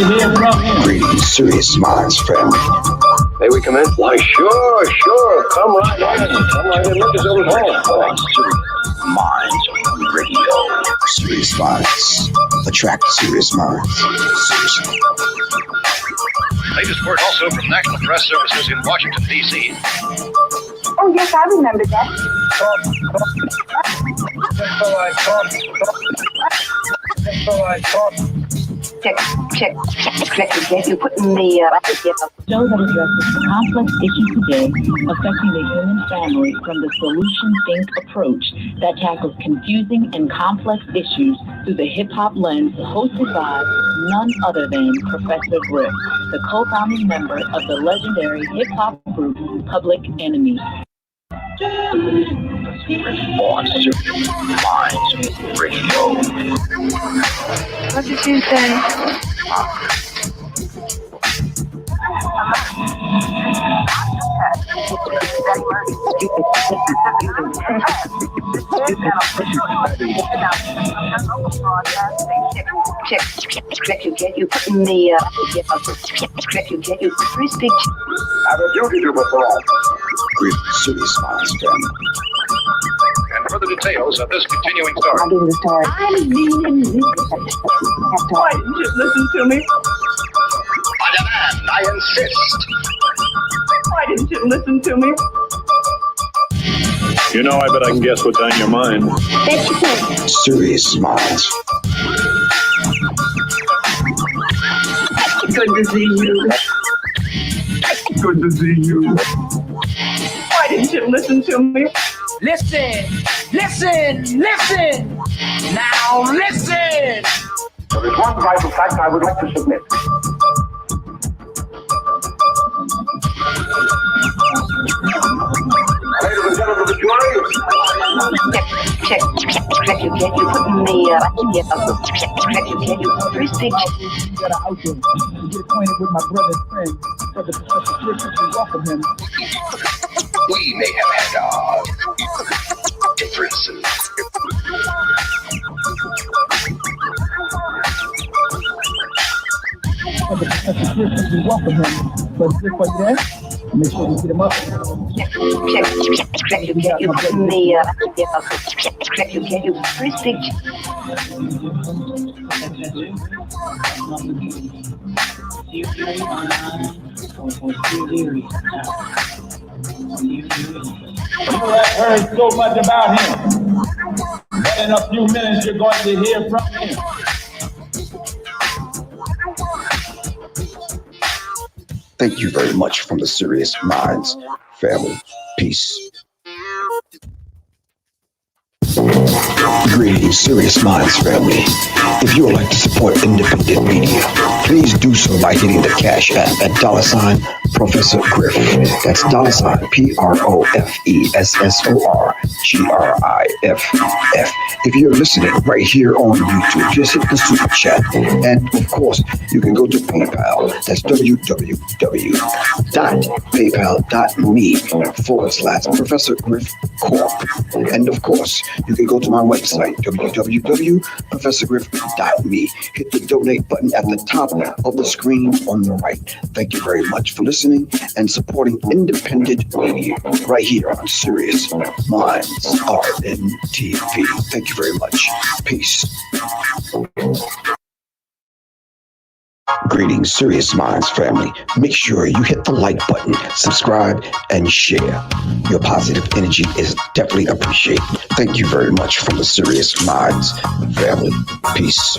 hear from him. Greetings, Sirius Mindz family. May we come in? Why, sure. Come right in. Come right in. Look, it's over home. Sirius Mindz Radio. Sirius Mindz. Attract Sirius Minds. Seriously. Latest word also from National Press Services in Washington, D.C. Oh, yes, I remember that. Check. You put in the show that addresses the complex issues today affecting the human family from the solution think approach that tackles confusing and complex issues through the hip-hop lens, hosted by none other than Professor Griff, the co-founding member of the legendary hip-hop group Public Enemy. On Sirius Mindz Radio. what did you say? Check. You put in the check. You free speech. I have a duty to perform. Greetings, Sirius Mindz family. And further details of this continuing story. I'll give you the story. Why didn't you listen to me? I demand, I insist. Why didn't you listen to me? You know, I bet I can guess what's on your mind. Bet you can. Sirius Mindz. Good to see you. Good to see you. Why didn't you listen to me? Listen. Now listen. There is one vital fact I would like to submit. Ladies and gentlemen of the jury. Check. You put in the check. You free speech. You got out there to get acquainted with my brother's friend, Brother Professor Griff, and welcome him. We may have had differences. Brother Professor Griff, and welcome him. But Griff, are you there? Make sure we get him up. Check. You put in the check. You free speech. I've heard so much about him. But in a few minutes, you're going to hear from him. Thank you very much from the Sirius Mindz family. Peace. Greetings, Sirius Mindz family. If you would like to support independent media, please do so by hitting the Cash App at $ Professor Griff. That's $ PROFESSORGRIFF. If you're listening right here on YouTube, just hit the super chat. And of course, you can go to PayPal. That's www.paypal.me/Professor Griff Corp. And of course, you can go to my website, www.professorgriff.me. Hit the donate button at the top of the screen on the right. Thank you very much for listening and supporting independent media right here on Sirius Mindz RnTv. Thank you very much. Peace. Greetings, Sirius Mindz family. Make sure you hit the like button, subscribe, and share. Your positive energy is definitely appreciated. Thank you very much from the Sirius Mindz family. Peace.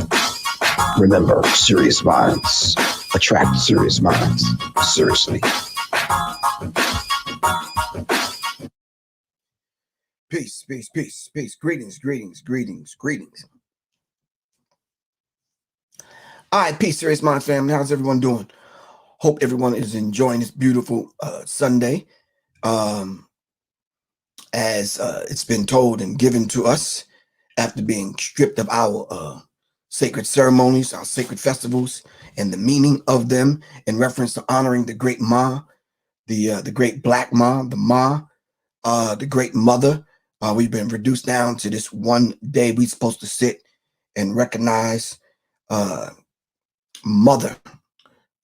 Remember, Sirius Mindz. Attract Sirius Minds. Seriously. Peace. Greetings. All right, peace, Sirius Mindz family. How's everyone doing? Hope everyone is enjoying this beautiful Sunday. As it's been told and given to us after being stripped of our sacred ceremonies, our sacred festivals, and the meaning of them in reference to honoring the great Ma, the great Black Ma, the great mother. We've been reduced down to this one day we're supposed to sit and recognize mother.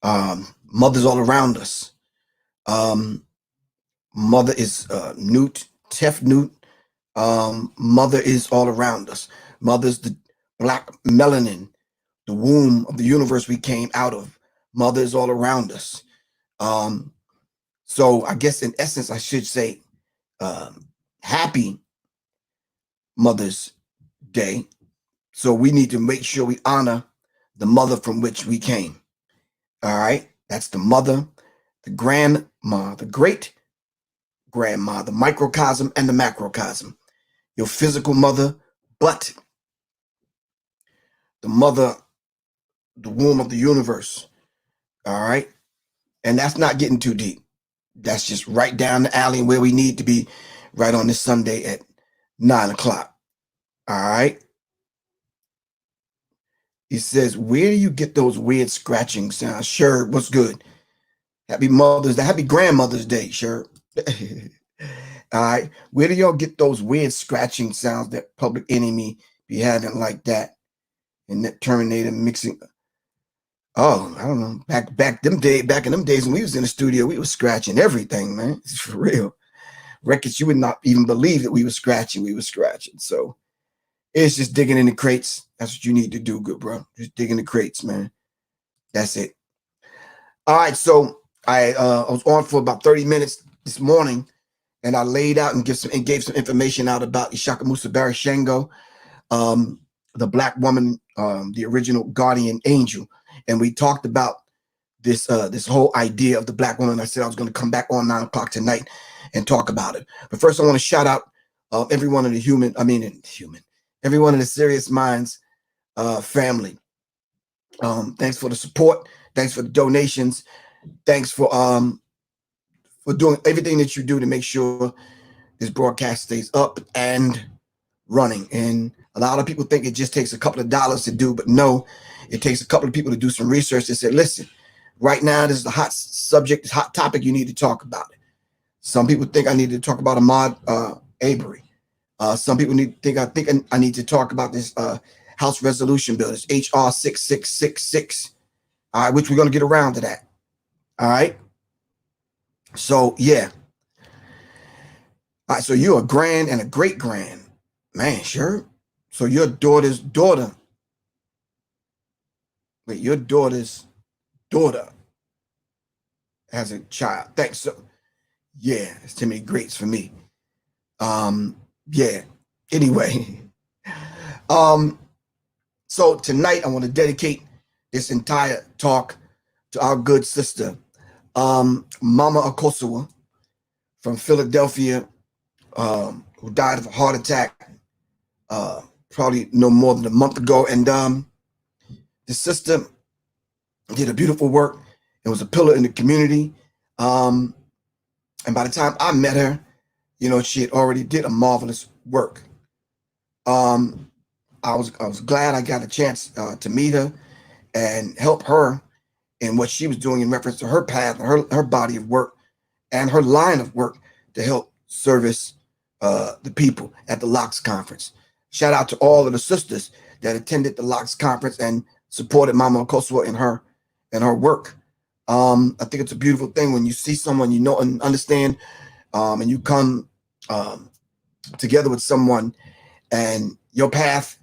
Mothers all around us. Mother is Newt, Tef Newt. Mother is all around us. Mother's the black melanin, the womb of the universe we came out of. Mother is all around us. So I guess in essence, I should say happy Mother's Day. So we need to make sure we honor the mother from which we came. All right. That's the mother, the grandma, the great grandma, the microcosm and the macrocosm. Your physical mother, but the mother, the womb of the universe. All right. And that's not getting too deep. That's just right down the alley where we need to be right on this Sunday at 9 o'clock. All right. He says, where do you get those weird scratching sounds? Sure, what's good? Happy Mother's Day. Happy Grandmother's Day, sure. All right. Where do y'all get those weird scratching sounds that Public Enemy be having like that? And that Terminator mixing. Oh, I don't know. Back in them days when we was in the studio, we was scratching everything, man. It's for real. Records you would not even believe that we were scratching. So it's just digging in the crates. That's what you need to do, good bro. Just dig in the crates, man. That's it. All right, so I was on for about 30 minutes this morning, and I laid out and gave some information out about Shaka Musa Shango, the black woman, the original guardian angel, and we talked about this whole idea of the black woman. I said I was going to come back on 9 o'clock tonight and talk about it. But first, I want to shout out everyone in the everyone in the Sirius Mindz family. Thanks for the support. Thanks for the donations. Thanks for doing everything that you do to make sure this broadcast stays up and running. And a lot of people think it just takes a couple of dollars to do, but no, it takes a couple of people to do some research and say, listen, right now, this is the hot subject, this hot topic, you need to talk about it. Some people think I need to talk about Ahmaud Arbery. Some people I need to talk about this House resolution bill, this HR 6666. All right, which we're going to get around to that. All right. So, yeah. All right, so you're a grand and a great grand. Man, sure. So your daughter's daughter. Wait, your daughter's daughter has a child. Thanks. So, yeah, it's too many greats for me. Yeah. Anyway. So tonight I want to dedicate this entire talk to our good sister, Mama Cosa from Philadelphia, who died of a heart attack probably no more than a month ago. And the sister did a beautiful work and was a pillar in the community. And by the time I met her, she had already did a marvelous work. I was glad I got a chance to meet her and help her in what she was doing in reference to her path, her body of work, and her line of work to help service the people at the LOX conference. Shout out to all of the sisters that attended the LOX conference and supported Mama Cosa in her work. I think it's a beautiful thing when you see someone you know and understand, and you come together with someone and your path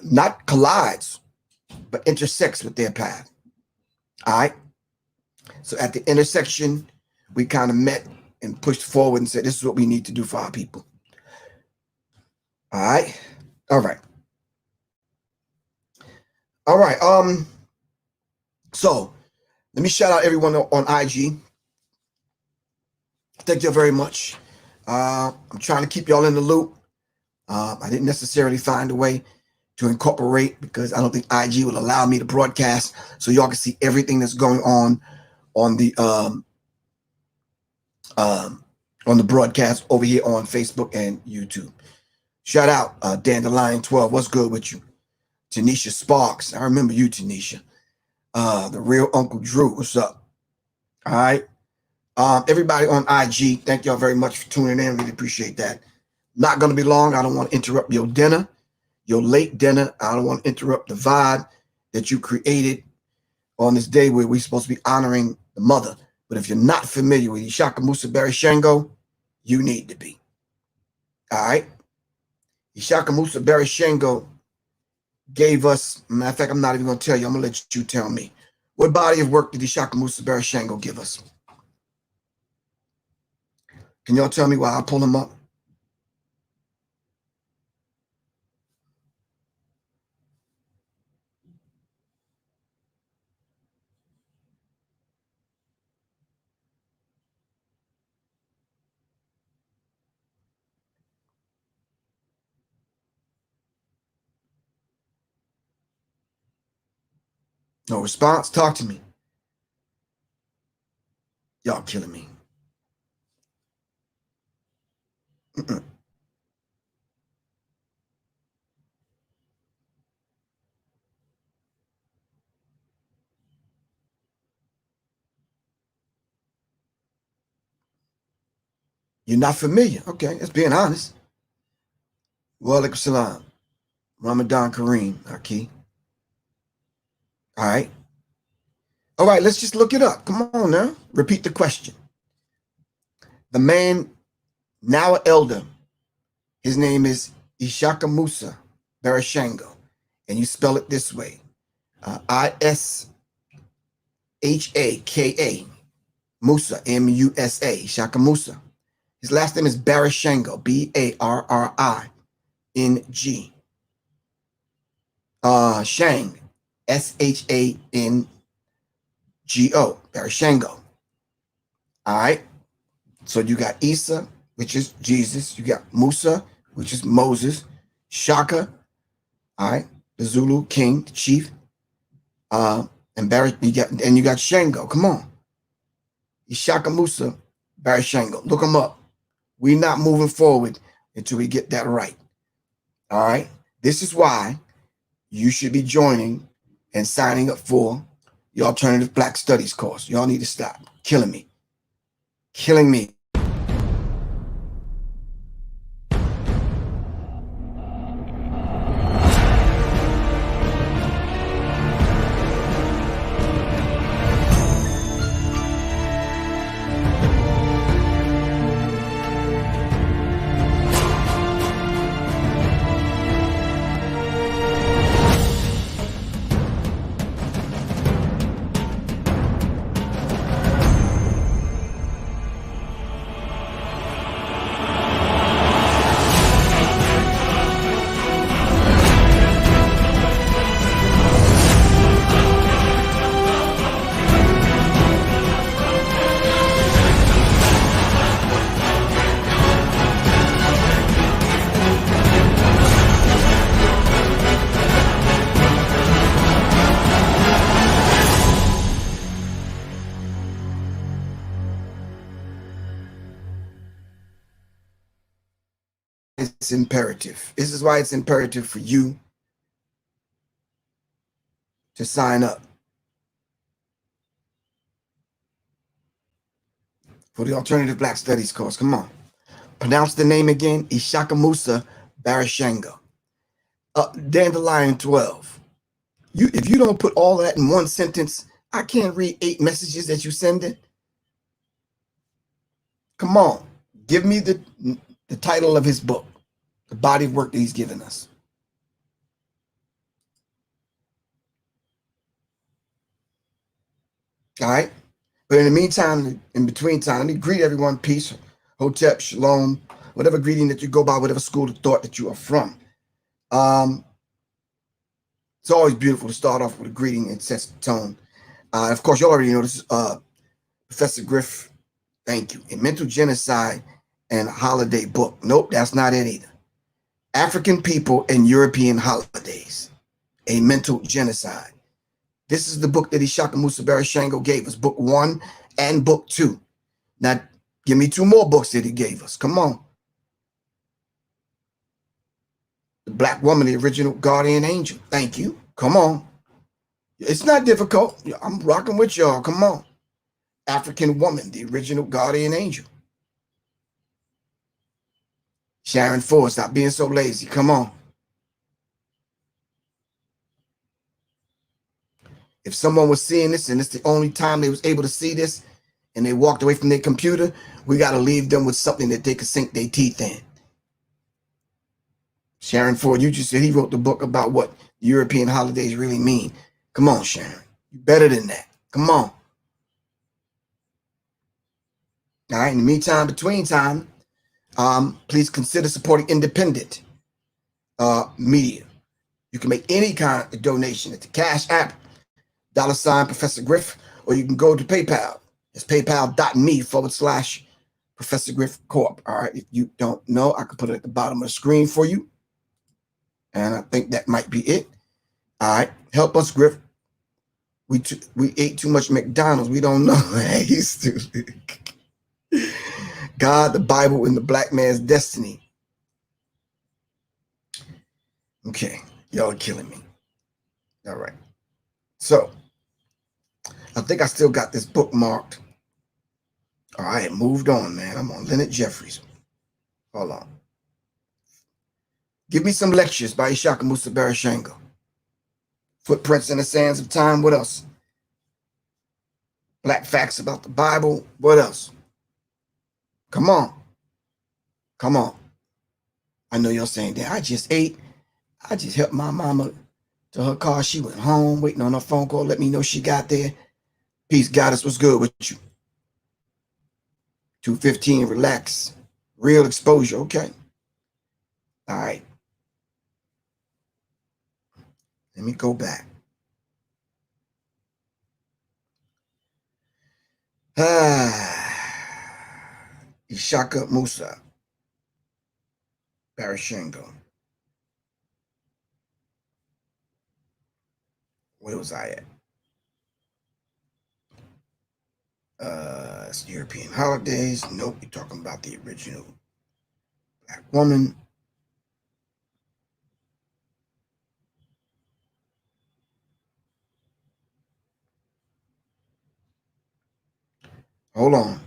not collides, but intersects with their path. All right. So at the intersection, we kind of met and pushed forward and said, this is what we need to do for our people. All right. All right. All right. So let me shout out everyone on IG. Thank you very much. I'm trying to keep y'all in the loop. I didn't necessarily find a way to incorporate because I don't think IG will allow me to broadcast so y'all can see everything that's going on the broadcast over here on Facebook and YouTube. Shout out Dandelion 12. What's good with you? Tanisha Sparks. I remember you, Tanisha. The real Uncle Drew. What's up? All right. Everybody on IG, thank y'all very much for tuning in. Really appreciate that. Not going to be long. I don't want to interrupt your dinner, your late dinner. I don't want to interrupt the vibe that you created on this day where we're supposed to be honoring the mother. But if you're not familiar with Shaka Musa Shango, you need to be. All right? Shaka Musa Shango gave us, matter of fact, I'm not even going to tell you. I'm going to let you tell me. What body of work did Shaka Musa Shango give us? Can y'all tell me while I pull them up? No response? Talk to me. Y'all killing me. You're not familiar. Okay, that's being honest. Wa alaikum salam. Ramadan Kareem, Aki. All right. All right, let's just look it up. Come on now. Repeat the question. The man, now an elder, his name is Shaka Musa Shango, and you spell it this way. Ishaka, Musa, M-U-S-A, Shaka Musa. His last name is Shango, B-A-R-R-I-N-G. Shang, S-H-A-N-G-O, Shango. All right. So you got Isa, which is Jesus. You got Musa, which is Moses. Shaka, all right, the Zulu king, the chief. And you got Shango. Come on. Shaka Musa, Shango. Look them up. We're not moving forward until we get that right. All right. This is why you should be joining and signing up for the Alternative Black Studies course. Y'all need to stop killing me. Killing me. It's imperative. This is why it's imperative for you to sign up for the Alternative Black Studies course. Come on. Pronounce the name again. Shaka Musa Shango. Dandelion 12. If you don't put all of that in one sentence, I can't read 8 messages that you send in. Come on. Give me the title of his book, the body of work that he's given us. All right. But in the meantime, in between time, let me greet everyone. Peace, hotep, shalom, whatever greeting that you go by, whatever school of thought that you are from. It's always beautiful to start off with a greeting and sets the tone. Of course, you already know this is Professor Griff. Thank you. A Mental Genocide and Holiday Book. Nope, that's not it either. African People and European Holidays. A Mental Genocide. This is the book that Shaka Musa Shango gave us, book 1 and book 2. Now, give me 2 more books that he gave us. Come on. The Black Woman, the Original Guardian Angel. Thank you. Come on. It's not difficult. I'm rocking with y'all. Come on. African Woman, the Original Guardian Angel. Sharon Ford, stop being so lazy. Come on. If someone was seeing this and it's the only time they was able to see this and they walked away from their computer, we got to leave them with something that they could sink their teeth in. Sharon Ford, you just said he wrote the book about what European holidays really mean. Come on, Sharon. You better than that. Come on. All right. In the meantime, between time, please consider supporting independent media. You can make any kind of donation at the Cash App, $ Professor Griff, or you can go to PayPal. It's paypal.me/Professor Griff Corp. All right. If you don't know, I can put it at the bottom of the screen for you. And I think that might be it. All right. Help us, Griff. We ate too much McDonald's. We don't know. He's stupid. God, the Bible, and the black man's destiny. Okay. Y'all are killing me. All right. So, I think I still got this bookmarked. All right. Moved on, man. I'm on Leonard Jeffries. Hold on. Give me some lectures by Shaka Musa Barashango. Footprints in the Sands of Time. What else? Black Facts About the Bible. What else? Come on. Come on. I know you're saying that. I just ate. I just helped my mama to her car. She went home waiting on her phone call. Let me know she got there. Peace, Goddess. What's good with you? 215. Relax. Real exposure. Okay. All right. Let me go back. Shaka Musa Barashango. Where was I at? It's European holidays. Nope, you're talking about the original black woman. Hold on.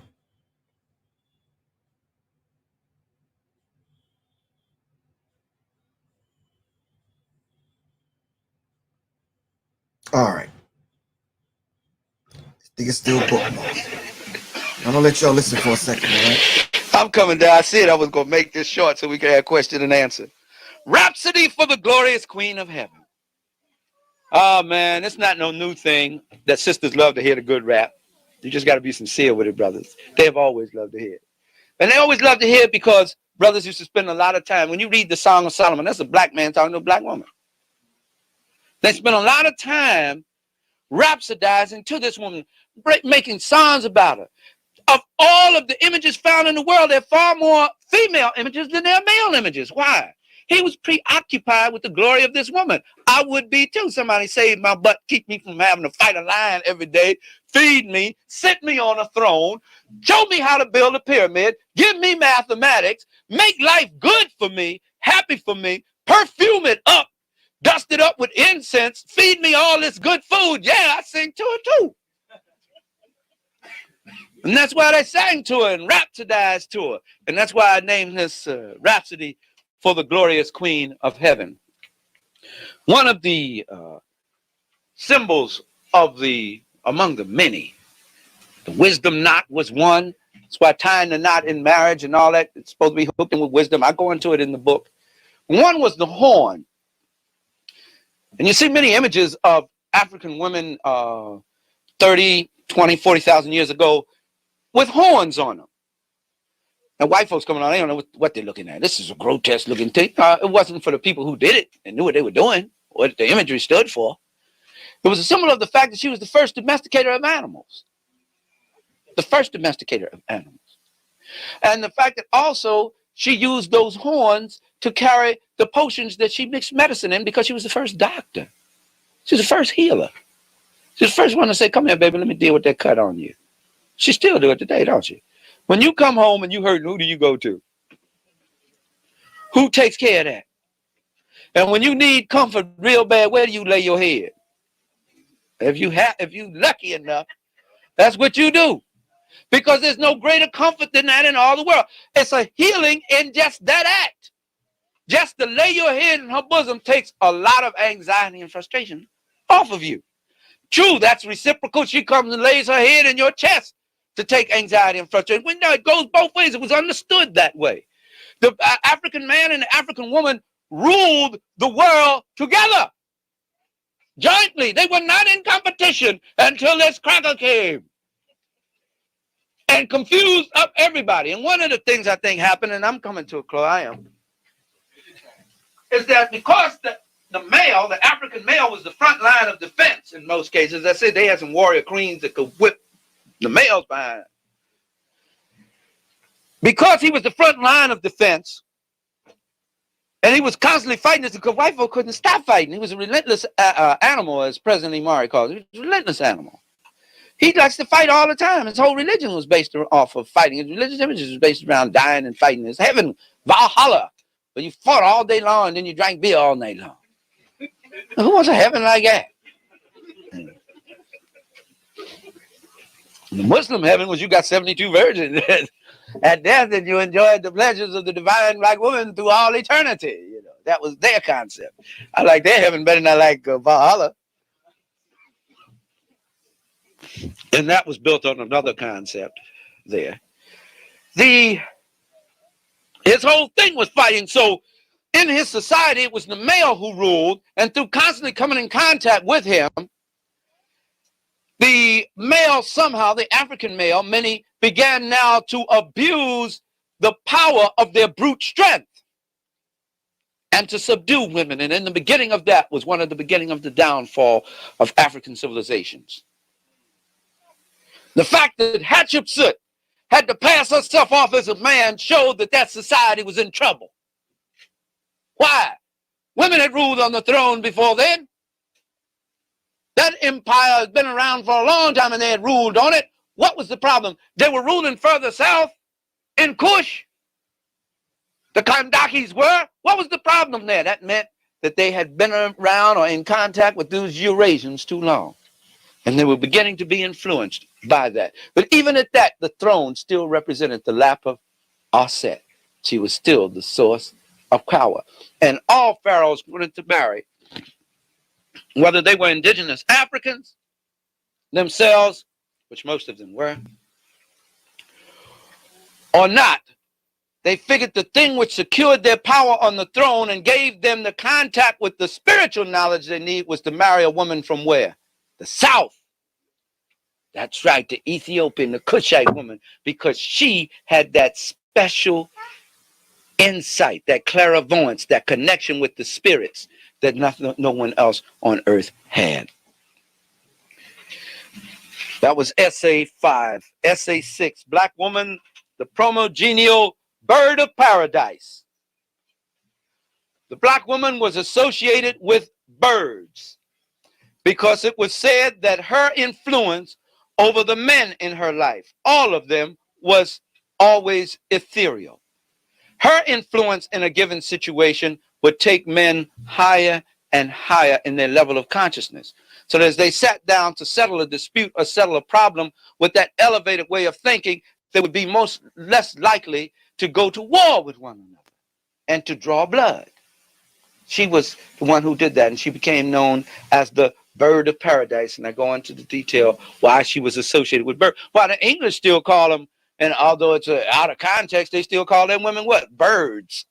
All right. I think it's still bookmarked. I'm gonna let y'all listen for a second, all right? I'm coming down. I said I was gonna make this short so we can have question and answer. Rhapsody for the glorious Queen of Heaven. Oh man, it's not no new thing that sisters love to hear the good rap. You just got to be sincere with it, brothers. They have always loved to hear it. And they always love to hear it because brothers used to spend a lot of time. When you read the Song of Solomon, that's a black man talking to a black woman. They spend a lot of time rhapsodizing to this woman, making songs about her. Of all of the images found in the world, there are far more female images than there are male images. Why? He was preoccupied with the glory of this woman. I would be too. Somebody saved my butt, keep me from having to fight a lion every day, feed me, sit me on a throne, show me how to build a pyramid, give me mathematics, make life good for me, happy for me, perfume it up, dust it up with incense, feed me all this good food. Yeah, I sing to her too. And that's why they sang to her and rhapsodized to her. And that's why I named this Rhapsody for the Glorious Queen of Heaven. One of the symbols of among the many, the wisdom knot was one. That's why tying the knot in marriage and all that, it's supposed to be hooked in with wisdom. I go into it in the book. One was the horn. And you see many images of African women 30, 20, 40,000 years ago with horns on them. And white folks coming on, they don't know what they're looking at. This is a grotesque looking thing. It wasn't for the people who did it and knew what they were doing, what the imagery stood for. It was a symbol of the fact that she was the first domesticator of animals. The first domesticator of animals. And the fact that also she used those horns to carry the potions that she mixed medicine in because she was the first doctor. She was the first healer. She was the first one to say, come here, baby, let me deal with that cut on you. She still do it today, don't she? When you come home and you hurt, who do you go to? Who takes care of that? And when you need comfort real bad, where do you lay your head? If you lucky enough, that's what you do. Because there's no greater comfort than that in all the world. It's a healing in just that act. Just to lay your head in her bosom takes a lot of anxiety and frustration off of you. True, that's reciprocal. She comes and lays her head in your chest to take anxiety and frustration. We know it goes both ways. It was understood that way. The African man and the African woman ruled the world together, jointly. They were not in competition until this cracker came and confused up everybody. And one of the things I think happened, and I'm coming to a close, I am, is that because the male, the African male, was the front line of defense in most cases. I said they had some warrior queens that could whip the males behind. Because he was the front line of defense, and he was constantly fighting this because white folk couldn't stop fighting. He was a relentless animal, as President Imari calls it. He was a relentless animal. He likes to fight all the time. His whole religion was based off of fighting. His religious images was based around dying and fighting. His heaven, Valhalla, where you fought all day long and then you drank beer all night long. Who wants a heaven like that? The Muslim heaven was you got 72 virgins at death and you enjoyed the pleasures of the divine black woman through all eternity. You know, that was their concept. I like their heaven better than I like Valhalla. And that was built on another concept there. His whole thing was fighting. So in his society, it was the male who ruled, and through constantly coming in contact with him, the male somehow, the African male, many began now to abuse the power of their brute strength and to subdue women. And in the beginning of that was one of the beginning of the downfall of African civilizations. The fact that Hatshepsut had to pass herself off as a man showed that that society was in trouble. Why? Women had ruled on the throne before then. That empire has been around for a long time and they had ruled on it. What was the problem? They were ruling further south in Kush. The Kandakis were. What was the problem there? That meant that they had been around or in contact with those Eurasians too long. And they were beginning to be influenced by that. But even at that, the throne still represented the lap of Aset. She was still the source of power. And all pharaohs wanted to marry, whether they were indigenous Africans themselves, which most of them were, or not. They figured the thing which secured their power on the throne and gave them the contact with the spiritual knowledge they need was to marry a woman from where? The South. That's right, the Ethiopian, the Cushite woman, because she had that special insight, that clairvoyance, that connection with the spirits that no one else on earth had. That was Essay 5. Essay 6, Black Woman, the Promogenial Bird of Paradise. The black woman was associated with birds because it was said that her influence over the men in her life, all of them, was always ethereal. Her influence in a given situation would take men higher and higher in their level of consciousness. So that as they sat down to settle a dispute or settle a problem with that elevated way of thinking, they would be less likely to go to war with one another and to draw blood. She was the one who did that, and she became known as the Bird of Paradise. And I go into the detail why she was associated with bird. Why the English still call them, and although it's out of context, they still call them women what? Birds.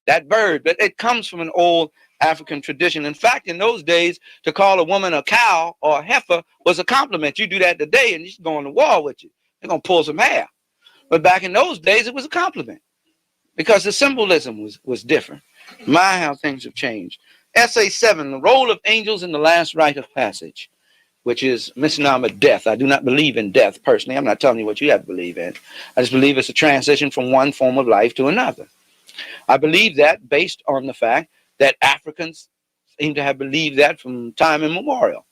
That bird. But it comes from an old African tradition. In fact, in those days, to call a woman a cow or a heifer was a compliment. You do that today, and she's going to war with you. They're going to pull some hair. But back in those days, it was a compliment because the symbolism was different. My, how things have changed. Essay 7, the role of angels in the last rite of passage, which is misnomer death. I do not believe in death personally. I'm not telling you what you have to believe in. I just believe it's a transition from one form of life to another. I believe that based on the fact that Africans seem to have believed that from time immemorial.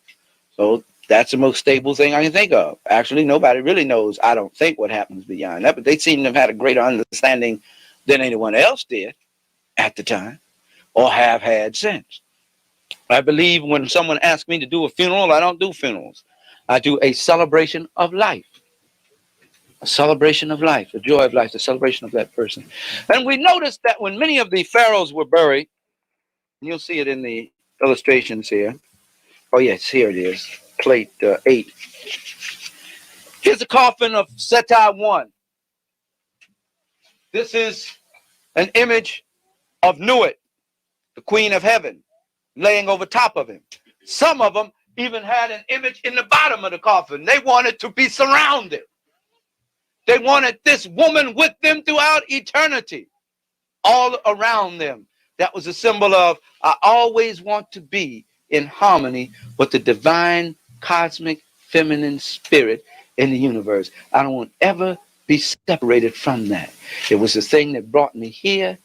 So that's the most stable thing I can think of. Actually, nobody really knows, I don't think, what happens beyond that, but they seem to have had a greater understanding than anyone else did at the time or have had since. I believe when someone asks me to do a funeral, I don't do funerals. I do a celebration of life. A celebration of life, the joy of life, the celebration of that person. And we noticed that when many of the pharaohs were buried, and you'll see it in the illustrations here. Oh, yes, here it is. plate 8. Here's a coffin of Seti I. This is an image of Nuit, the Queen of Heaven, laying over top of him. Some of them even had an image in the bottom of the coffin. They wanted to be surrounded. They wanted this woman with them throughout eternity, all around them. That was a symbol of, I always want to be in harmony with the divine, cosmic, feminine spirit in the universe. I don't want to ever be separated from that. It was the thing that brought me here.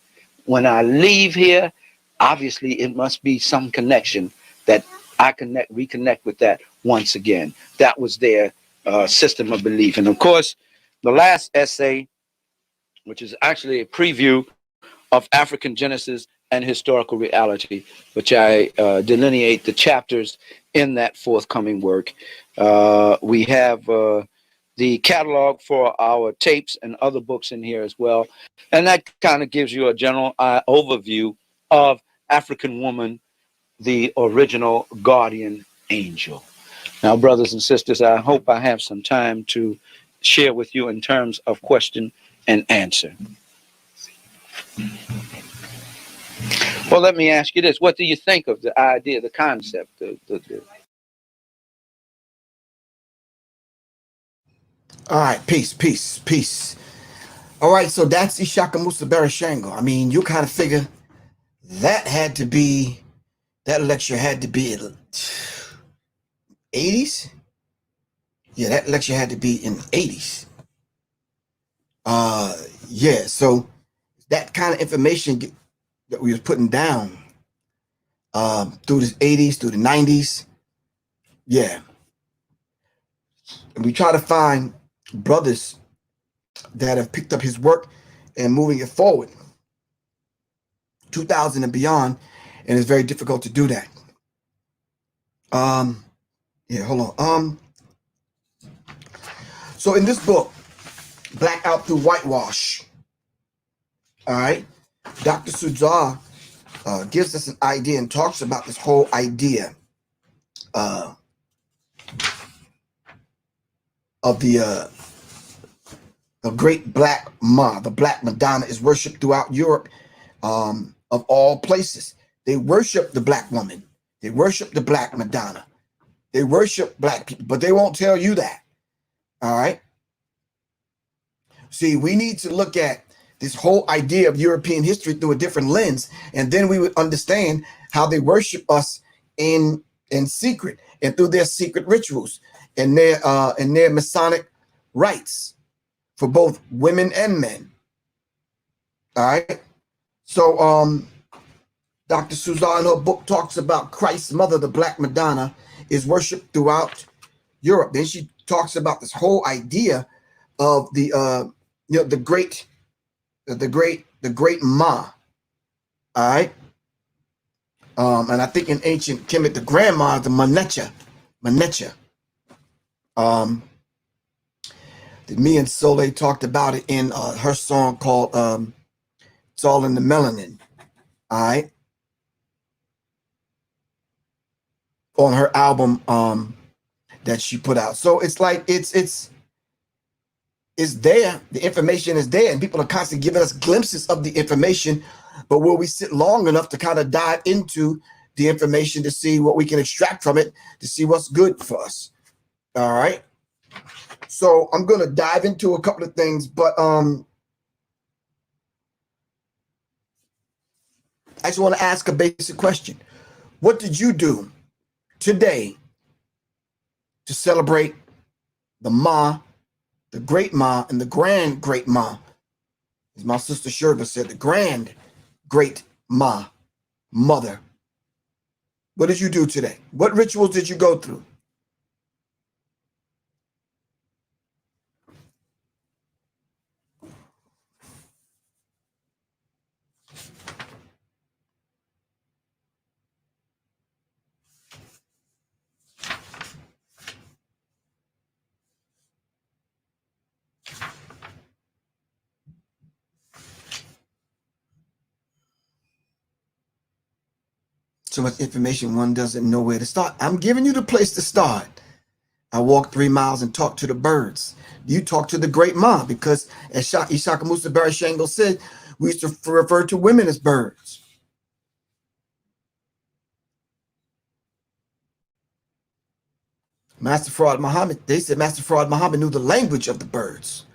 When I leave here, obviously it must be some connection that I reconnect with that once again. That was their system of belief. And of course, the last essay, which is actually a preview of African Genesis and Historical Reality, which I delineate the chapters in that forthcoming work. We have the catalog for our tapes and other books in here as well. And that kind of gives you a general overview of African woman, the original guardian angel. Now, brothers and sisters, I hope I have some time to share with you in terms of question and answer. Well, let me ask you this. What do you think of the idea, the concept? All right, peace. All right, so that's the Shaka Musa Shango. I mean, you kind of figure that lecture had to be in 80s. Yeah, that lecture had to be in the 80s. Yeah, so that kind of information that we was putting down through the 80s, through the 90s. Yeah. And we try to find brothers that have picked up his work and moving it forward 2000 and beyond, and it's very difficult to do that. Yeah, hold on. So in this book, Black Out Through Whitewash, all right, Dr. Suzar gives us an idea and talks about this whole idea of the great Black Ma. The Black Madonna is worshipped throughout Europe, of all places. They worship the Black woman. They worship the Black Madonna. They worship Black people, but they won't tell you that. All right. See, we need to look at this whole idea of European history through a different lens, and then we would understand how they worship us in secret and through their secret rituals and their Masonic rites for both women and men. All right. So Dr. Suzanne in her book talks about Christ's mother, the Black Madonna, is worshipped throughout Europe. Then she talks about this whole idea of the great Ma. All right. And I think in ancient Kemet, the grandma, the Manecha. Me and Soleil talked about it in her song called It's All in the Melanin. All right. On her album that she put out. So it's like it's there. The information is there, and people are constantly giving us glimpses of the information. But will we sit long enough to kind of dive into the information to see what we can extract from it, to see what's good for us? All right. So I'm going to dive into a couple of things, but I just want to ask a basic question. What did you do today to celebrate the Ma, the great Ma, and the grand great Ma? As my sister Sherba said, the grand great Ma, mother. What did you do today? What rituals did you go through? So much information, one doesn't know where to start. I'm giving you the place to start. I walked 3 miles and talked to the birds. You talk to the great ma, because as Shaka Musa Shango said, we used to refer to women as birds. Master Fraud Muhammad, they said Master Fraud Muhammad knew the language of the birds.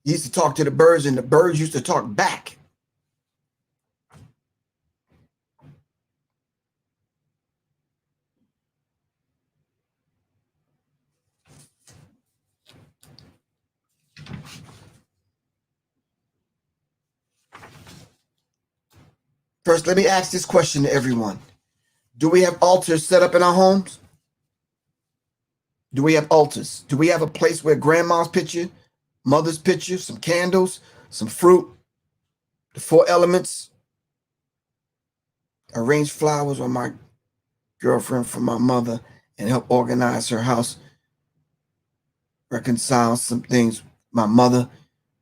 He used to talk to the birds and the birds used to talk back. First, let me ask this question to everyone. Do we have altars set up in our homes? Do we have altars? Do we have a place where grandma's picture, mother's picture, some candles, some fruit, the 4 elements, arrange flowers on my girlfriend for my mother and help organize her house, reconcile some things. My mother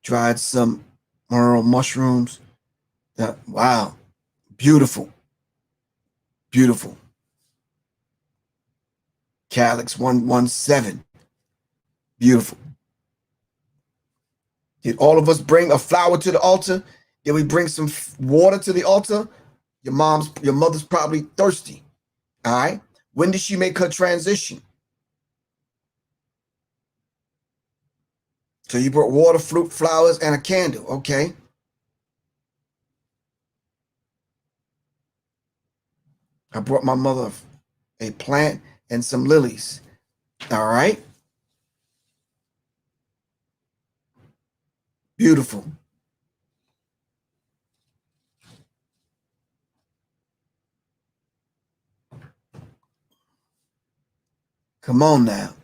tried some morel mushrooms. Wow, beautiful, beautiful. Calyx 117, beautiful. Did all of us bring a flower to the altar? Did we bring some water to the altar? Your mother's probably thirsty. All right. When did she make her transition? So you brought water, fruit, flowers, and a candle. Okay. I brought my mother a plant and some lilies. All right. Beautiful. Come on now.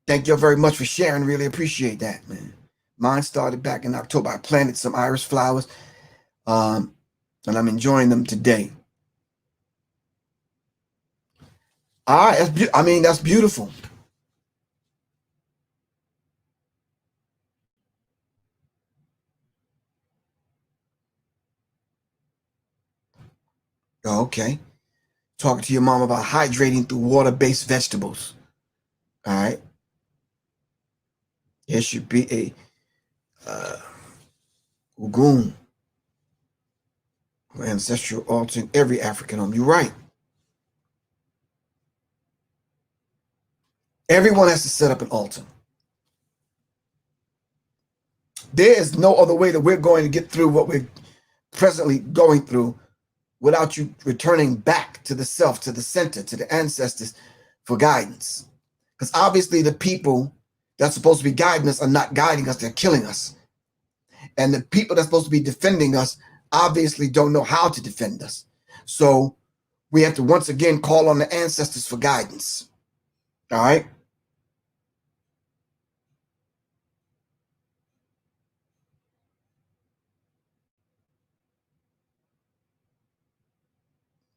Thank you very much for sharing. Really appreciate that, man. Mine started back in October. I planted some iris flowers, and I'm enjoying them today. All right, that's beautiful. Okay. Talking to your mom about hydrating through water-based vegetables. All right. There should be a Ugun, ancestral altar in every African home. You're right. Everyone has to set up an altar. There is no other way that we're going to get through what we're presently going through without you returning back to the self, to the center, to the ancestors for guidance. Because obviously the people that's supposed to be guiding us are not guiding us, they're killing us. And the people that's supposed to be defending us obviously don't know how to defend us. So we have to once again call on the ancestors for guidance. All right?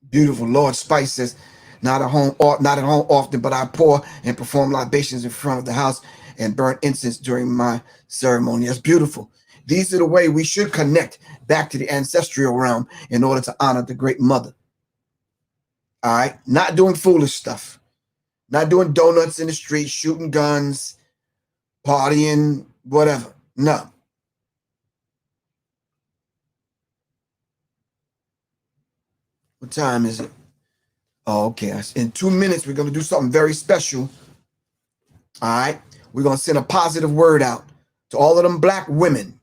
Beautiful. Lord Spice says, not at home often, but I pour and perform libations in front of the house and burn incense during my ceremony. That's beautiful. These are the way we should connect back to the ancestral realm in order to honor the great mother. All right? Not doing foolish stuff. Not doing donuts in the street, shooting guns, partying, whatever. No. What time is it? Oh, okay. In 2 minutes, we're going to do something very special. All right. We're going to send a positive word out to all of them black women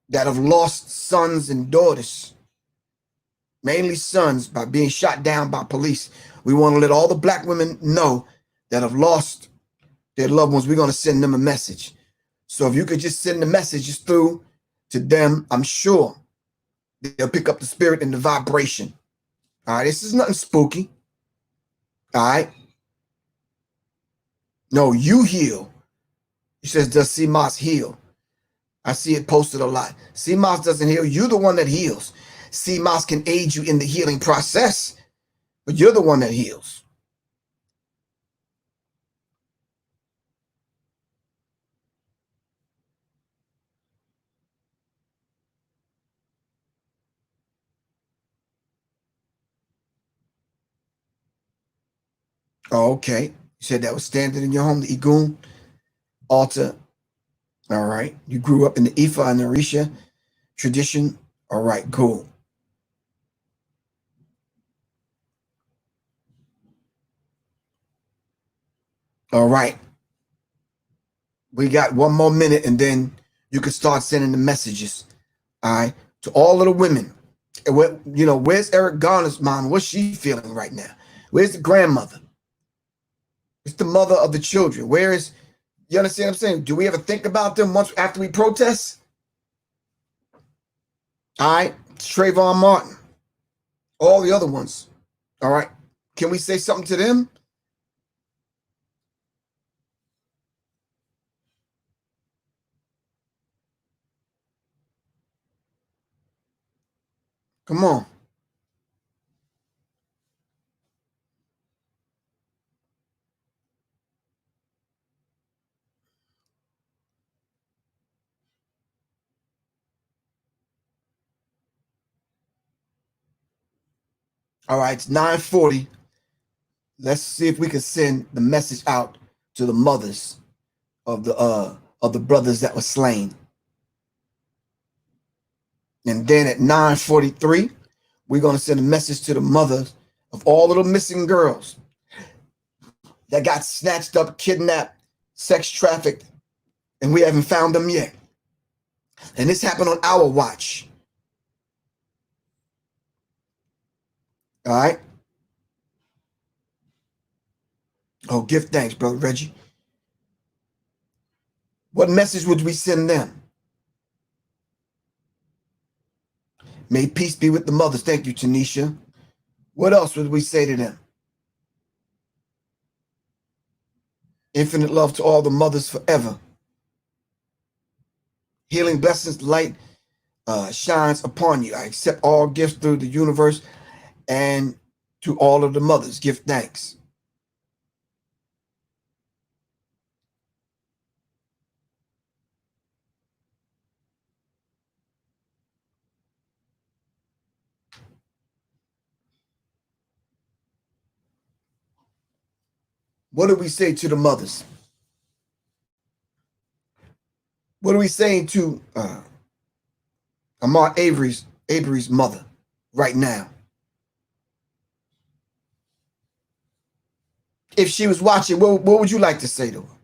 that have lost sons and daughters, mainly sons, by being shot down by police. We want to let all the black women know that have lost their loved ones. We're going to send them a message. So if you could just send the messages through to them, I'm sure they'll pick up the spirit and the vibration. All right. This is nothing spooky. All right. No, you heal. He says, does CMOS heal? I see it posted a lot. CMOS doesn't heal. You're the one that heals. CMOS can aid you in the healing process, but you're the one that heals. Oh, okay. You said that was standard in your home, the Igun altar. All right. You grew up in the Ifa and the Orisha tradition. All right, cool. All right. We got 1 more minute and then you can start sending the messages. All right. To all of the women. You know, where's Eric Garner's mom? What's she feeling right now? Where's the grandmother? It's the mother of the children. Where is, you understand what I'm saying? Do we ever think about them once after we protest? All right. Trayvon Martin. All the other ones. All right. Can we say something to them? Come on. All right. It's 9:40. Let's see if we can send the message out to the mothers of the brothers that were slain. And then at 9:43, we're going to send a message to the mothers of all of the missing girls that got snatched up, kidnapped, sex trafficked, and we haven't found them yet. And this happened on our watch. All right. Oh, give thanks, Brother Reggie. What message would we send them? May peace be with the mothers. Thank you, Tanisha. What else would we say to them? Infinite love to all the mothers forever. Healing blessings, light shines upon you. I accept all gifts through the universe, and to all of the mothers, give thanks. What do we say to the mothers? What are we saying to Ahmaud Avery's mother right now? If she was watching, what would you like to say to her?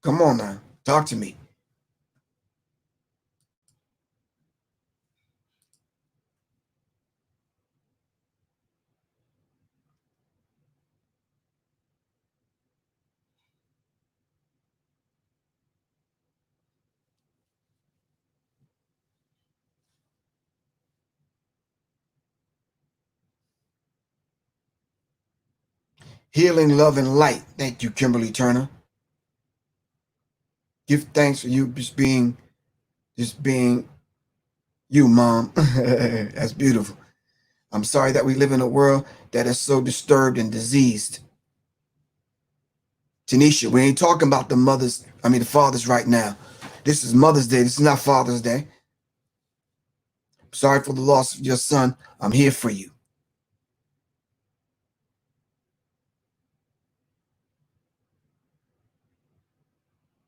Come on now, talk to me. Healing, Healing, love, and light. Thank you, Kimberly Turner. Give thanks for you just being you, Mom. That's beautiful. I'm sorry that we live in a world that is so disturbed and diseased. Tanisha, we ain't talking about the fathers right now. This is Mother's Day. This is not Father's Day. Sorry for the loss of your son. I'm here for you.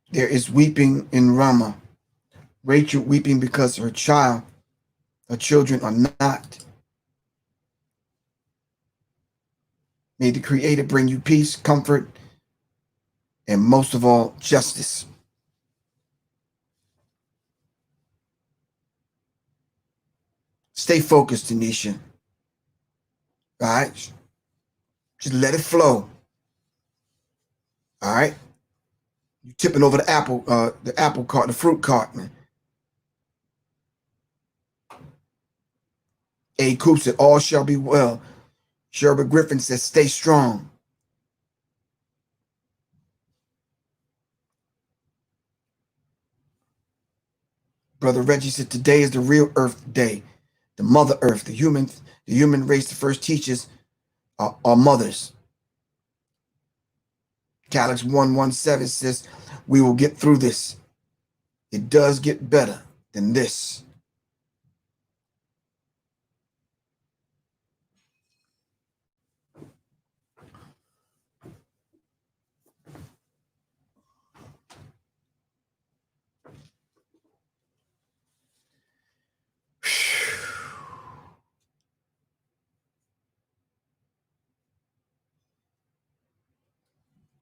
There is weeping in Ramah. Rachel weeping because her children are not. May the Creator bring you peace, comfort, and most of all, justice. Stay focused, Tanisha. All right? Just let it flow. All right? You're tipping over the apple cart, the fruit cart, man. A. Coop said, all shall be well. Sherbert Griffin says, stay strong. Brother Reggie said, today is the real Earth Day. The Mother Earth, the human race, the first teachers are mothers. Calix 117 says, we will get through this. It does get better than this.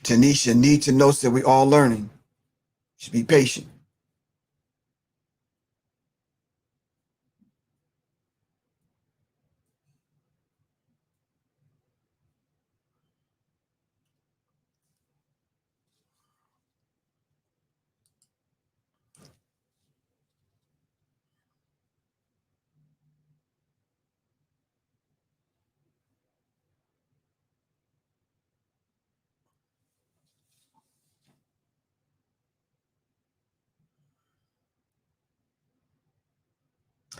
Tanisha, need to know that we all learning. Should be patient.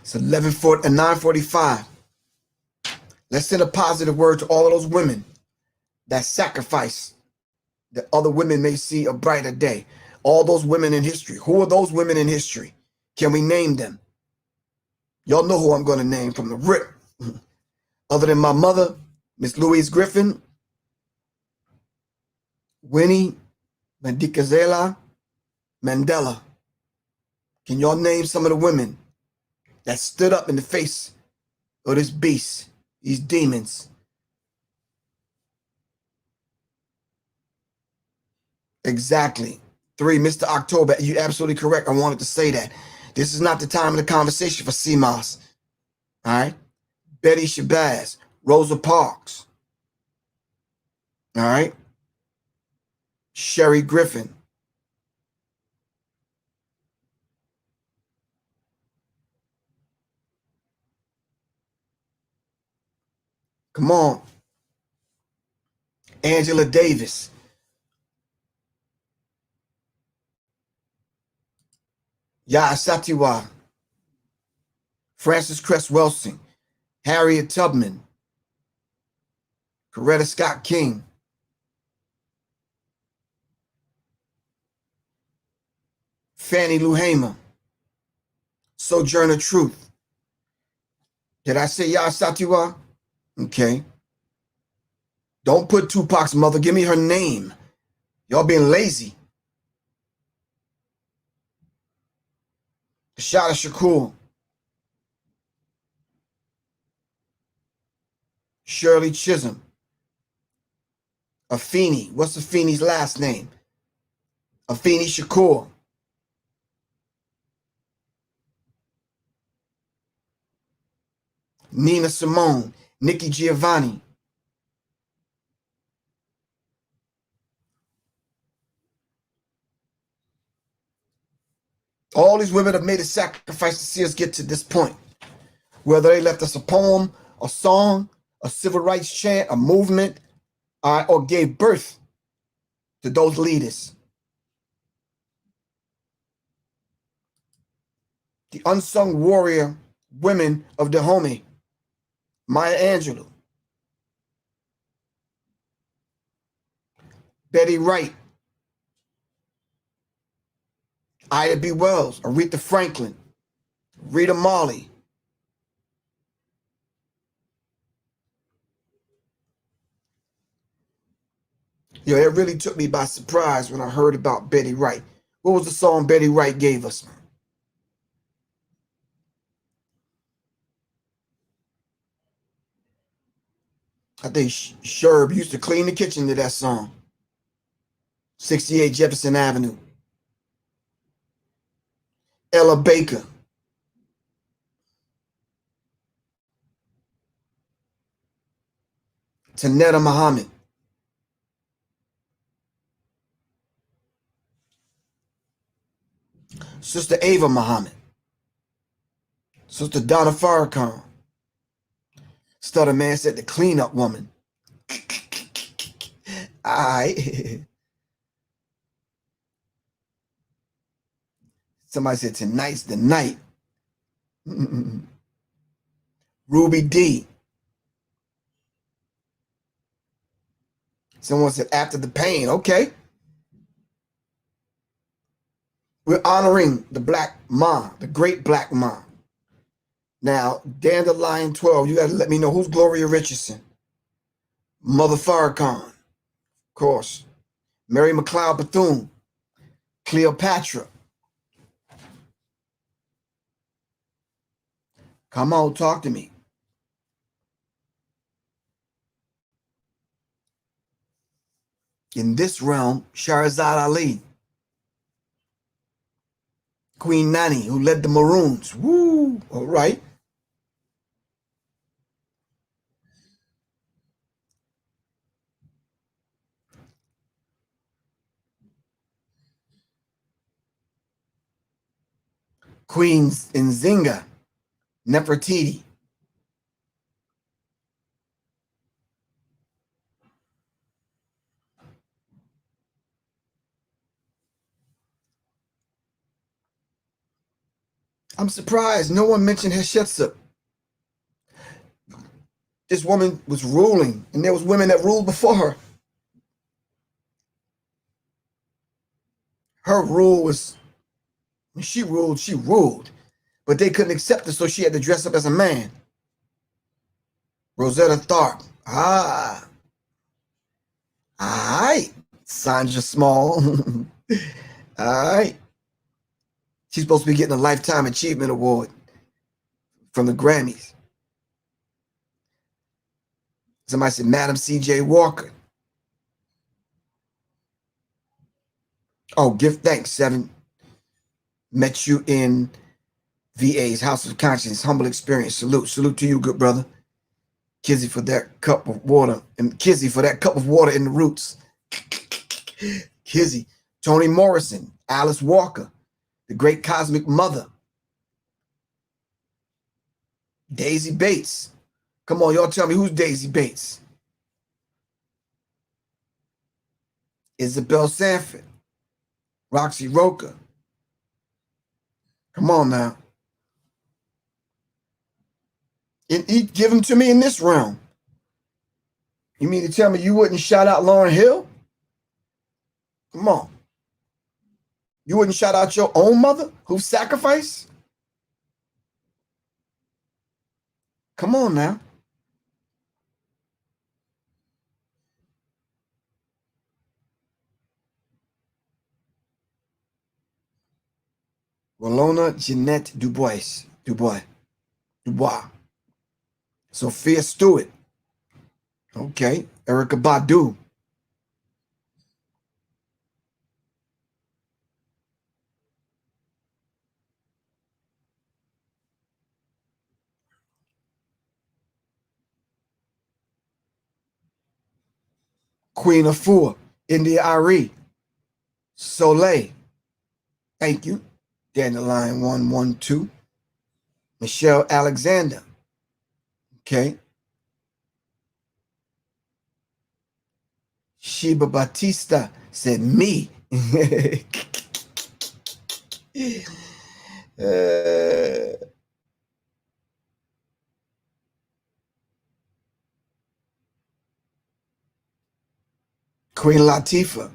It's 9:45. Let's send a positive word to all of those women that sacrifice that other women may see a brighter day. All those women in history. Who are those women in history? Can we name them? Y'all know who I'm going to name from the rip. Other than my mother, Miss Louise Griffin, Winnie Madikizela Mandela. Can y'all name some of the women that stood up in the face of this beast, these demons? Exactly. 3, Mr. October, you're absolutely correct. I wanted to say that. This is not the time of the conversation for CMOS. All right? Betty Shabazz, Rosa Parks. All right? Sherry Griffin. Come on. Angela Davis. Yaa Satiwa. Frances Cress Welsing. Harriet Tubman. Coretta Scott King. Fannie Lou Hamer. Sojourner Truth. Did I say Yaa Satiwa? Okay. Don't put Tupac's mother. Give me her name. Y'all being lazy. Shada Shakur. Shirley Chisholm. Afeni. What's Afeni's last name? Afeni Shakur. Nina Simone. Nikki Giovanni. All these women have made a sacrifice to see us get to this point. Whether they left us a poem, a song, a civil rights chant, a movement, or gave birth to those leaders. The unsung warrior women of Dahomey. Maya Angelou. Betty Wright. Ida B. Wells. Aretha Franklin. Rita Marley. Yo, it really took me by surprise when I heard about Betty Wright. What was the song Betty Wright gave us? I think Sherb used to clean the kitchen to that song. 68 Jefferson Avenue. Ella Baker. Tanetta Muhammad. Sister Ava Muhammad. Sister Donna Farrakhan. Stutter Man said the cleanup woman. Alright. Somebody said tonight's the night. Ruby D. Someone said after the pain. Okay. We're honoring the Black Ma, the great Black Ma. Now, Dandelion 12, you got to let me know who's Gloria Richardson. Mother Farrakhan, of course. Mary McLeod Bethune. Cleopatra. Come on, talk to me. In this realm, Shahrazad Ali, Queen Nani, who led the Maroons. Woo! All right. Queen Nzinga, Nefertiti. I'm surprised no one mentioned Hatshepsut. This woman was ruling, and there was women that ruled before her. Her rule was, when she ruled. But they couldn't accept it, so she had to dress up as a man. Rosetta Tharpe. All right. Sandra Small. All right. She's supposed to be getting a Lifetime Achievement Award from the Grammys. Somebody said Madam C.J. Walker. Oh, give thanks, 7. Met you in VA's House of Conscience. Humble experience. Salute. Salute to you, good brother. Kizzy for that cup of water. And Kizzy for that cup of water in the roots. Kizzy. Toni Morrison. Alice Walker. The Great Cosmic Mother. Daisy Bates. Come on, y'all tell me who's Daisy Bates. Isabel Sanford. Roxy Roker. Come on now. And he give them to me in this realm. You mean to tell me you wouldn't shout out Lauryn Hill? Come on. You wouldn't shout out your own mother who sacrificed? Come on now. Rolona Jeanette Dubois. Sophia Stewart. Okay. Erykah Badu. Queen Afua. India Ari. Soleil. Thank you. Dandelion 112. Michelle Alexander. Okay. Sheba Batista said me. Queen Latifah.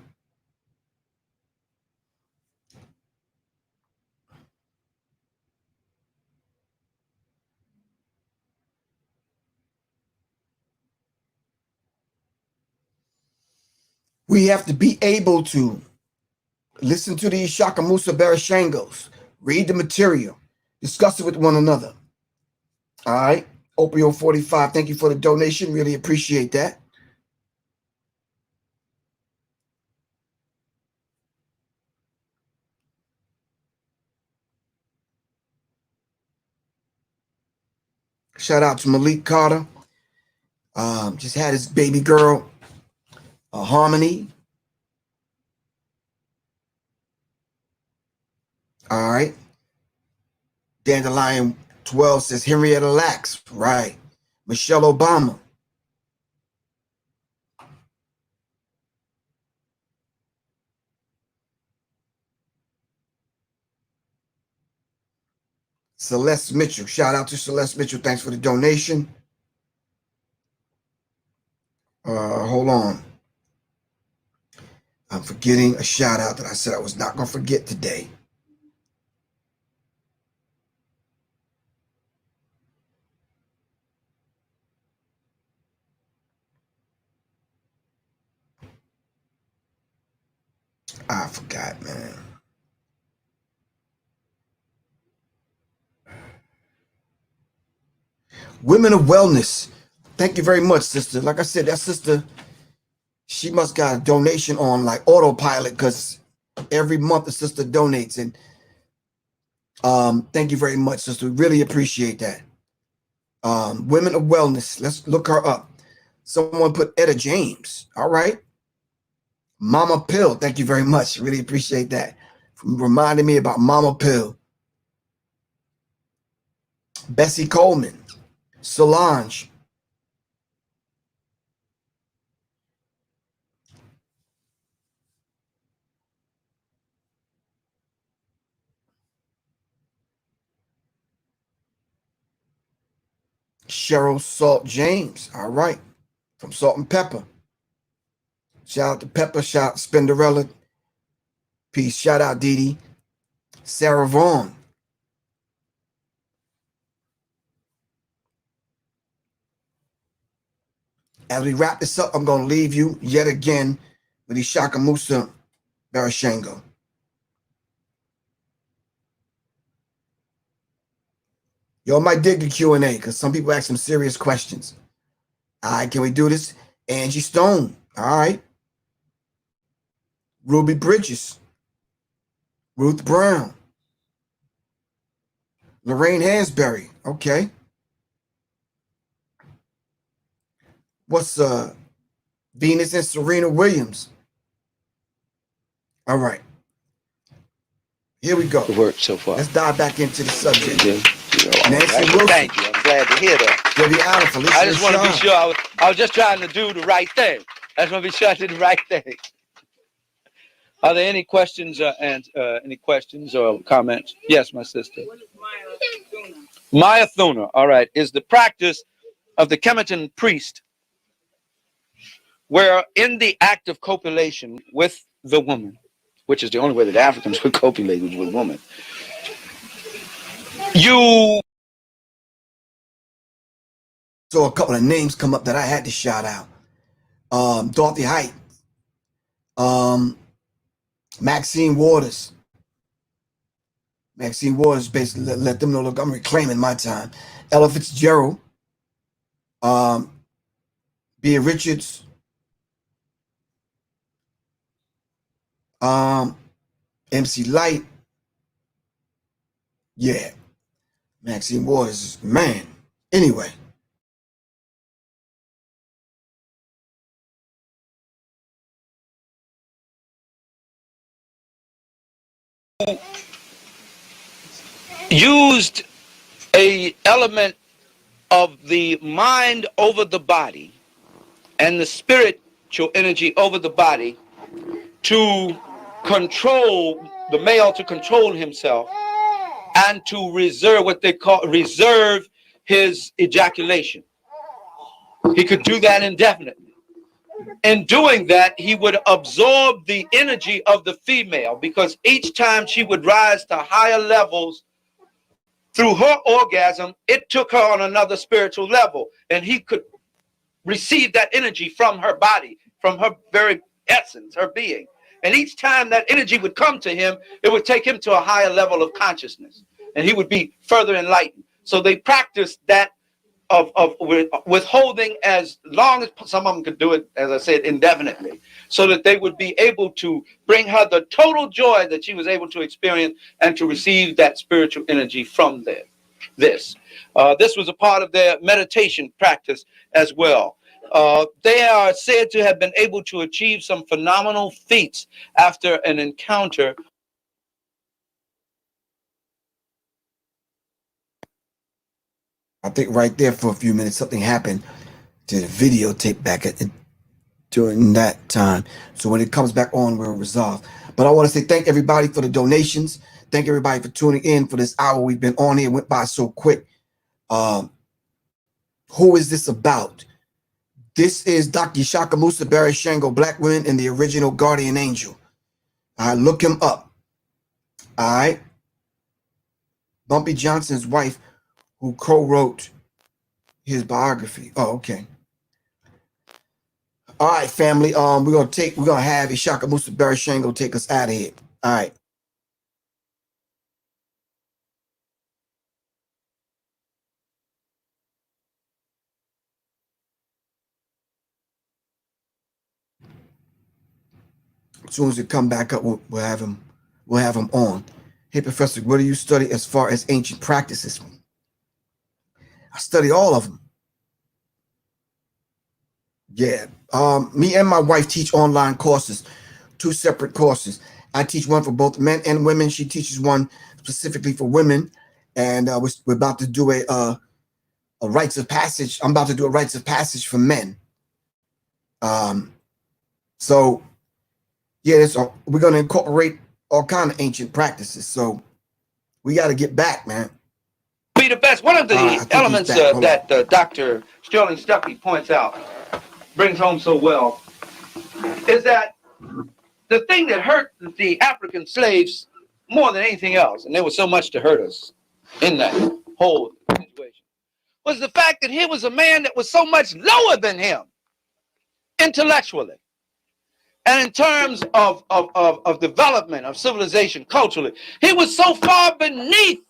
We have to be able to listen to these Shaka Musa Barashangos, read the material, discuss it with one another. All right. Opio 45, thank you for the donation. Really appreciate that. Shout out to Malik Carter. Just had his baby girl, Harmony. All right. Dandelion 12 says Henrietta Lacks. Right. Michelle Obama. Celeste Mitchell. Shout out to Celeste Mitchell. Thanks for the donation. Hold on. I'm forgetting a shout out that I said I was not going to forget today. I forgot, man. Women of Wellness. Thank you very much, sister. Like I said, that sister, She must got a donation on like autopilot because every month the sister donates. And thank you very much, sister. We really appreciate that. Women of Wellness. Let's look her up. Someone put Etta James. All right. Mama Pill. Thank you very much. Really appreciate that. Reminding me about Mama Pill. Bessie Coleman. Solange. Cheryl Salt James. All right. From Salt and Pepper. Shout out to Pepper. Shout out Spinderella. Peace. Shout out Dee Dee. Sarah Vaughn. As we wrap this up, I'm going to leave you yet again with the Shaka Musa Barashango. Y'all might dig the Q&A because some people ask some serious questions. All right, can we do this? Angie Stone. All right. Ruby Bridges. Ruth Brown. Lorraine Hansberry. Okay. What's Venus and Serena Williams? All right. Here we go. Good work so far. Let's dive back into the subject. Nancy Wilson. Thank you. I'm glad to hear that. I just want to be sure. I was just trying to do the right thing. I just want to be sure I did the right thing. Are there any questions or comments? Yes, my sister. What is Maya Thuna? Maya Thuna, all right, is the practice of the Kemetan priest where in the act of copulation with the woman, which is the only way that Africans would copulate was with women, So a couple of names come up that I had to shout out. Dorothy Height. Maxine Waters. Maxine Waters basically let them know, look, I'm reclaiming my time. Ella Fitzgerald. Bea Richards. MC Light. Yeah. Maxine Waters, man. Anyway. used a element of the mind over the body and the spiritual energy over the body to control the male, to control himself, and to reserve what they call reserve his ejaculation. He could do that indefinitely. In doing that, he would absorb the energy of the female, because each time she would rise to higher levels through her orgasm, it took her on another spiritual level, and he could receive that energy from her body, from her very essence, her being. And each time that energy would come to him, it would take him to a higher level of consciousness, and he would be further enlightened. So they practiced that of withholding as long as some of them could do it, as I said, indefinitely, so that they would be able to bring her the total joy that she was able to experience and to receive that spiritual energy from there. This was a part of their meditation practice as well. They are said to have been able to achieve some phenomenal feats after an encounter. I think right there for a few minutes, something happened to the videotape back during that time. So when it comes back on, we'll resolve. But I want to say thank everybody for the donations. Thank everybody for tuning in for this hour we've been on here. It went by so quick. Who is this about? This is Dr. Shaka Musa Barashango, Black Women and the Original Guardian Angel. All right, look him up. All right. Bumpy Johnson's wife, who co-wrote his biography. Oh, okay. All right, family. We're gonna have Shaka Musa Barashango take us out of here. All right. As soon as we come back up, we'll have him on. Hey, Professor, what do you study as far as ancient practices? I study all of them. Yeah. Me and my wife teach online courses, 2 separate courses. I teach one for both men and women. She teaches one specifically for women. And we're about to do a rites of passage. I'm about to do a rites of passage for men. So yeah, we're going to incorporate all kind of ancient practices. So we got to get back, man. Be the best. One of the elements that Dr. Sterling Stuckey points out, brings home so well, is that the thing that hurt the African slaves more than anything else, and there was so much to hurt us in that whole situation, was the fact that here was a man that was so much lower than him intellectually and in terms of development, of civilization, culturally. He was so far beneath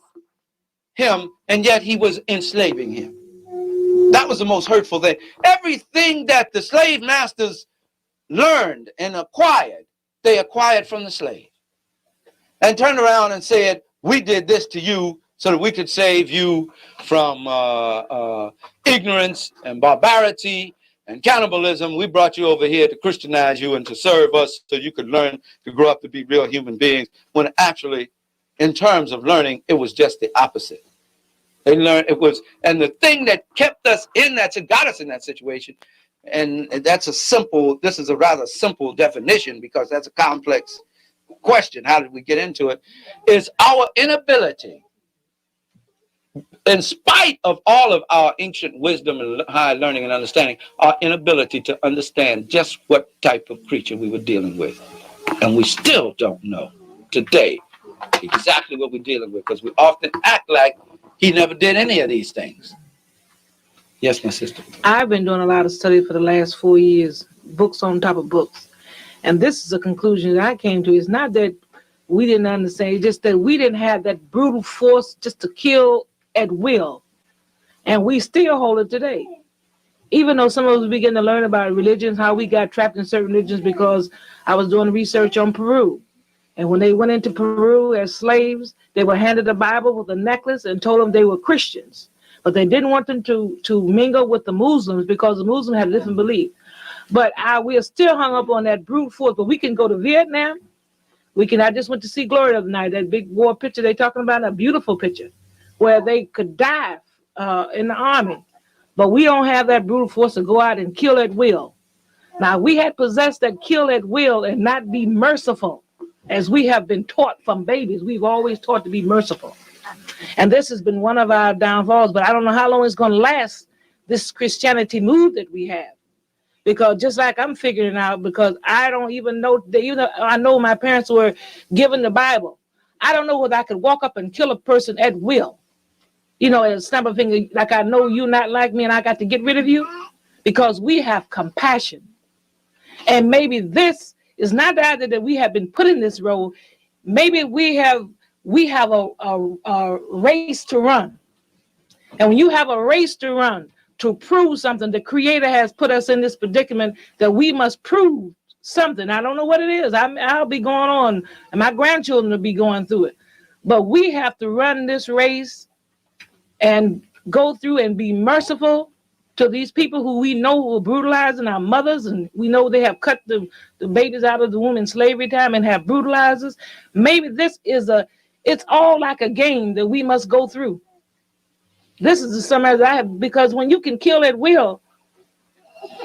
him, and yet he was enslaving him. That was the most hurtful thing. Everything that the slave masters learned and acquired, they acquired from the slave. And turned around and said, we did this to you so that we could save you from ignorance and barbarity and cannibalism. We brought you over here to Christianize you and to serve us so you could learn to grow up to be real human beings, when actually, in terms of learning, it was just the opposite. They learned it was, and the thing that kept us in that, got us in that situation, and this is a rather simple definition because that's a complex question. How did we get into it? Is our inability, in spite of all of our ancient wisdom and high learning and understanding, our inability to understand just what type of creature we were dealing with. And we still don't know today exactly what we're dealing with, because we often act like he never did any of these things. Yes, my sister. I've been doing a lot of study for the last 4 years, books on top of books. And this is a conclusion that I came to. It's not that we didn't understand, it's just that we didn't have that brutal force just to kill at will. And we still hold it today. Even though some of us begin to learn about religions, how we got trapped in certain religions, because I was doing research on Peru. And when they went into Peru as slaves, they were handed a Bible with a necklace and told them they were Christians. But they didn't want them to mingle with the Muslims because the Muslims had a different belief. But we are still hung up on that brute force. But we can go to Vietnam. I just went to see Glory the other night, that big war picture they're talking about, a beautiful picture, where they could die in the army. But we don't have that brutal force to go out and kill at will. Now, we had possessed that kill at will and not be merciful, as we have been taught from babies. We've always taught to be merciful. And this has been one of our downfalls, but I don't know how long it's going to last, this Christianity mood that we have. Because just like I'm figuring out, because I don't even know, I know my parents were given the Bible. I don't know whether I could walk up and kill a person at will. At a snap of a finger, like I know you not like me and I got to get rid of you, because we have compassion. And maybe this is not either that we have been put in this role. Maybe we have a race to run. And when you have a race to run to prove something, the Creator has put us in this predicament that we must prove something. I don't know what it is. I'll be going on, and my grandchildren will be going through it. But we have to run this race and go through and be merciful to these people who we know were brutalizing our mothers, and we know they have cut the babies out of the womb in slavery time and have brutalized us. Maybe this is it's all like a game that we must go through. This is the summary I have, because when you can kill at will,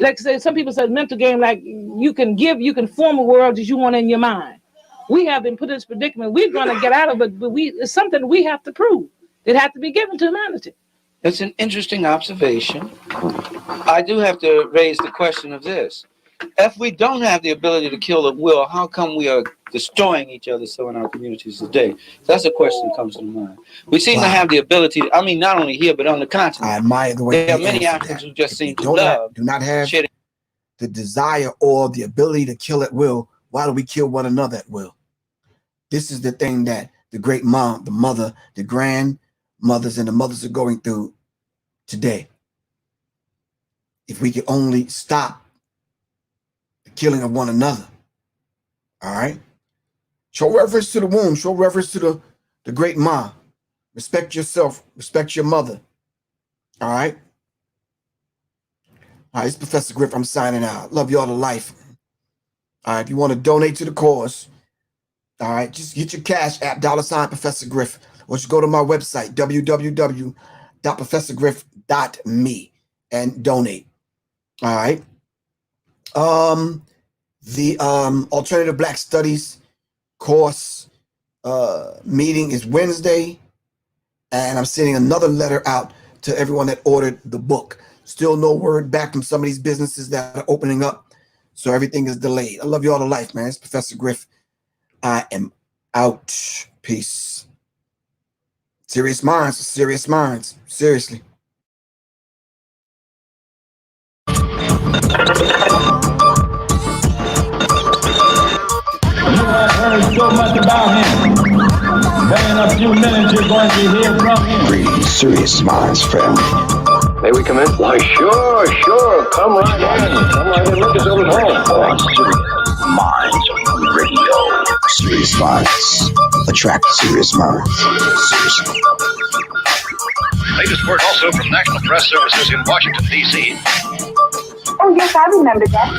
like I say, some people say mental game, like you can form a world as you want in your mind. We have been put in this predicament. We're going to get out of it, but it's something we have to prove. It has to be given to humanity. That's an interesting observation. I do have to raise the question of this. If we don't have the ability to kill at will, how come we are destroying each other so in our communities today? That's a question that comes to mind. We seem to have the ability, not only here, but on the continent. I admire the way there are many Africans who just seem to do not have the desire or the ability to kill at will. Why do we kill one another at will? This is the thing that the great mom, the mother, the grandmothers, and the mothers are going through today. If we could only stop the killing of one another, All right. Show reverence to the womb. Show reverence to the great Ma. Respect yourself. Respect your mother. All right. All right, it's Professor Griff. I'm signing out. Love y'all to life. All right, if you want to donate to the cause, all right, just get your cash app, $ Professor Griff, or just go to my website, www.professorgriff.me, and donate. All right. The Alternative Black Studies course meeting is Wednesday, and I'm sending another letter out to everyone that ordered the book. Still no word back from some of these businesses that are opening up, so everything is delayed. I love you all to life, man. It's Professor Griff. I am out. Peace. Serious minds, serious minds. Seriously. You have heard so much about him that in a few minutes you're going to hear from him. Greetings, Sirius Mindz family. May we come in? Why, sure. Come right in. Come right in. Make yourself at home. On Sirius Mindz Radio. Sirius Mindz. Attract Sirius Mindz. Seriously. Latest word also from National Press Services in Washington, D.C. Oh, yes, I remember that.